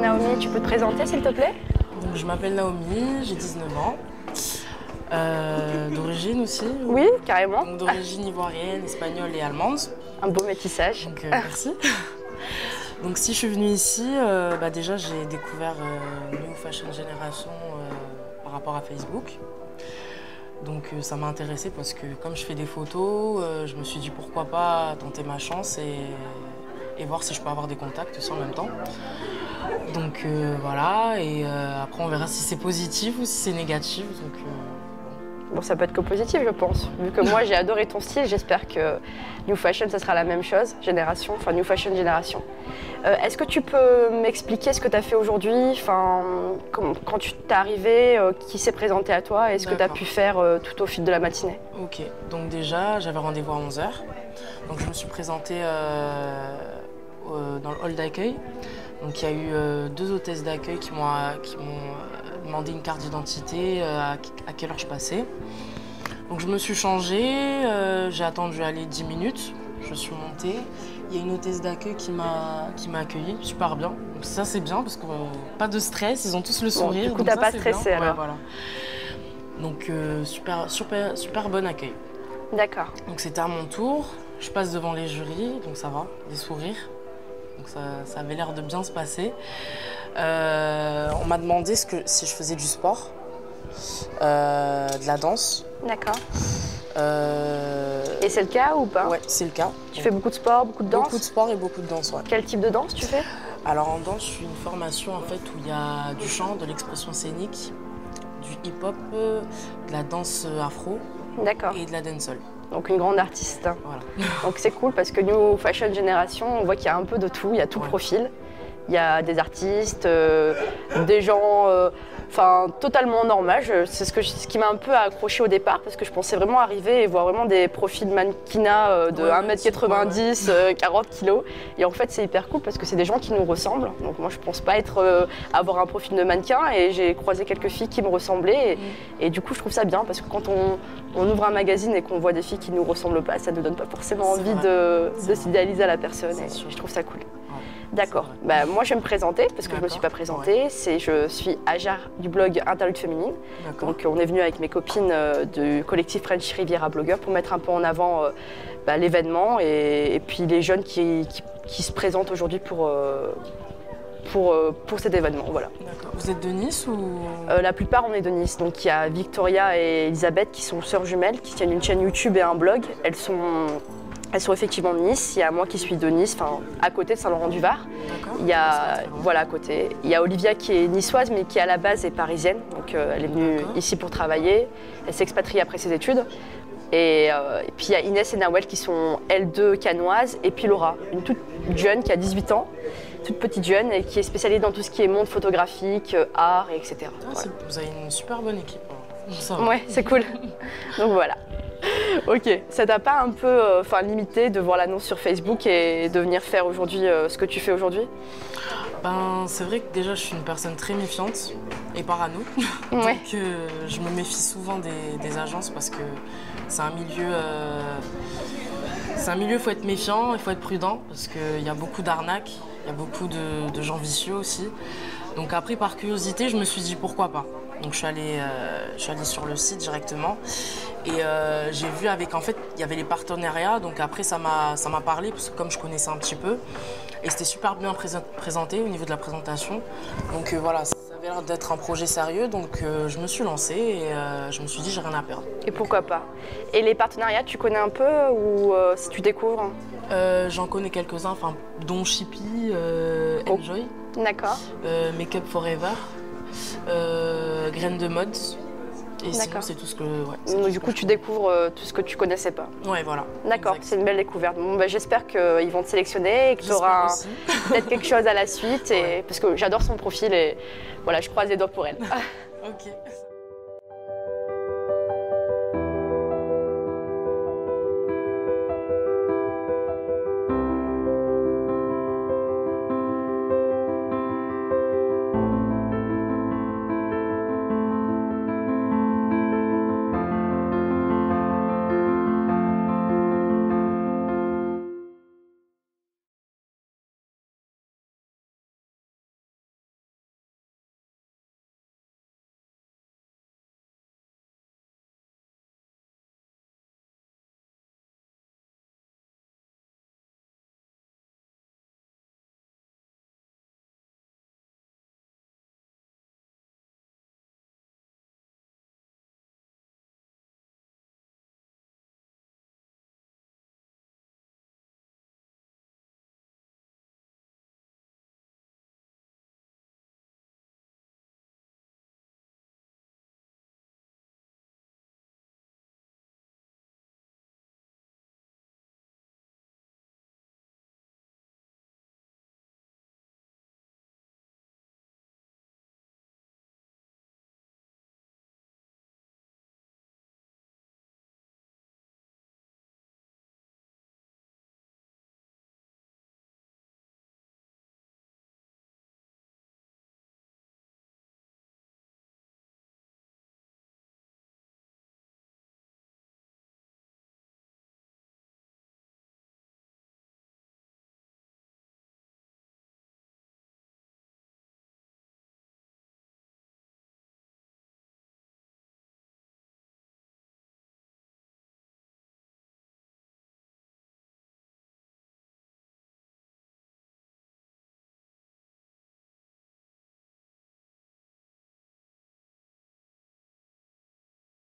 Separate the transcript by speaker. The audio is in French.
Speaker 1: Naomi, tu peux te présenter s'il te plaît?
Speaker 2: Donc, je m'appelle Naomi, j'ai 19 ans, d'origine aussi.
Speaker 1: Oui, carrément.
Speaker 2: D'origine ivoirienne, espagnole et allemande.
Speaker 1: Un beau métissage.
Speaker 2: Donc, merci. Donc si je suis venue ici, déjà j'ai découvert New Fashion Generation par rapport à Facebook. Donc ça m'a intéressée parce que comme je fais des photos, je me suis dit pourquoi pas tenter ma chance et voir si je peux avoir des contacts aussi en même temps. Donc voilà, et après on verra si c'est positif ou si c'est négatif. Donc,
Speaker 1: Bon, ça peut être que positif, je pense. Vu que moi, j'ai adoré ton style, j'espère que New Fashion, ça sera la même chose, New Fashion Génération. Est-ce que tu peux m'expliquer ce que tu as fait aujourd'hui, quand tu t'es arrivé, qui s'est présenté à toi, et ce que tu as pu faire tout au fil de la matinée?
Speaker 2: Ok, donc déjà, j'avais rendez-vous à 11 h. Donc je me suis présentée dans le hall d'accueil. Donc il y a eu 2 hôtesses d'accueil qui m'ont demandé une carte d'identité, à quelle heure je passais. Donc je me suis changée, j'ai attendu 10 minutes, je suis montée. Il y a une hôtesse d'accueil qui m'a accueillie, super bien. Donc ça c'est bien parce que pas de stress, ils ont tous le sourire.
Speaker 1: Bon, du coup t'as pas stressé alors.
Speaker 2: Ouais, voilà. Donc super bon accueil.
Speaker 1: D'accord.
Speaker 2: Donc c'était à mon tour, je passe devant les jurys, donc ça va, des sourires. Donc ça avait l'air de bien se passer. On m'a demandé si je faisais du sport, de la danse.
Speaker 1: D'accord. Et c'est le cas ou pas?
Speaker 2: Ouais, c'est le cas.
Speaker 1: Tu fais beaucoup de sport, beaucoup de danse?
Speaker 2: Beaucoup de sport et beaucoup de danse, ouais.
Speaker 1: Quel type de danse tu fais?
Speaker 2: Alors en danse, je suis une formation en fait où il y a du chant, de l'expression scénique, du hip-hop, de la danse afro.
Speaker 1: D'accord.
Speaker 2: Et de la dancehall.
Speaker 1: Donc une grande artiste.
Speaker 2: Voilà.
Speaker 1: Donc c'est cool parce que New Fashion Génération, on voit qu'il y a un peu de tout, il y a tout profil. Il y a des artistes, des gens totalement normaux. C'est ce qui m'a un peu accroché au départ parce que je pensais vraiment arriver et voir vraiment des profils mannequinat de 1m90, 40 kg. Et en fait c'est hyper cool parce que c'est des gens qui nous ressemblent. Donc moi je pense pas avoir un profil de mannequin et j'ai croisé quelques filles qui me ressemblaient. Et du coup je trouve ça bien parce que quand on ouvre un magazine et qu'on voit des filles qui nous ressemblent pas, ça ne donne pas forcément envie de s'idéaliser à la personne. Et je trouve ça cool. D'accord. Moi, je vais me présenter parce que je ne me suis pas présentée. Je suis Ajar du blog Interlude Féminine. Donc, on est venu avec mes copines du collectif French Riviera Blogueurs pour mettre un peu en avant l'événement et puis les jeunes qui se présentent aujourd'hui pour cet événement. Voilà.
Speaker 2: Vous êtes de Nice ou
Speaker 1: La plupart, on est de Nice. Donc, il y a Victoria et Elisabeth qui sont sœurs jumelles, qui tiennent une chaîne YouTube et un blog. Elles sont effectivement de Nice. Il y a moi qui suis de Nice, à côté de Saint-Laurent-du-Var. Il y a, voilà, à côté. Il y a Olivia qui est niçoise, mais qui à la base est parisienne. Donc elle est venue ici pour travailler. Elle s'expatrie après ses études. Et puis il y a Inès et Nawel qui sont elles deux canoises. Et puis Laura, une toute jeune qui a 18 ans, toute petite jeune et qui est spécialisée dans tout ce qui est monde photographique, art, etc.
Speaker 2: Voilà. Vous avez une super bonne équipe.
Speaker 1: Ouais, c'est cool. Donc voilà. Ok, ça t'a pas un peu limité de voir l'annonce sur Facebook et de venir faire aujourd'hui ce que tu fais aujourd'hui?
Speaker 2: C'est vrai que déjà je suis une personne très méfiante et parano.
Speaker 1: Ouais.
Speaker 2: Donc je me méfie souvent des agences parce que c'est un milieu, faut être méfiant, il faut être prudent parce qu'il y a beaucoup d'arnaques, il y a beaucoup de gens vicieux aussi. Donc après par curiosité je me suis dit pourquoi pas. Donc je suis allée sur le site directement et j'ai vu il y avait les partenariats, donc après ça m'a parlé parce que comme je connaissais un petit peu et c'était super bien présenté au niveau de la présentation. Donc voilà, ça avait l'air d'être un projet sérieux, donc je me suis lancée et je me suis dit j'ai rien à perdre.
Speaker 1: Et pourquoi pas? Et les partenariats, tu connais un peu ou si tu découvres?
Speaker 2: J'en connais quelques-uns, dont Shippy, Enjoy,
Speaker 1: d'accord.
Speaker 2: Make Up Forever, Graines de mode. Et sinon, c'est tout ce que...
Speaker 1: Donc, du coup, tu découvres tout ce que tu connaissais pas.
Speaker 2: Ouais, voilà.
Speaker 1: D'accord, c'est une belle découverte. Bon, j'espère qu'ils vont te sélectionner et que tu auras peut-être quelque chose à la suite. Parce que j'adore son profil et voilà, je croise les doigts pour elle.
Speaker 2: Ok.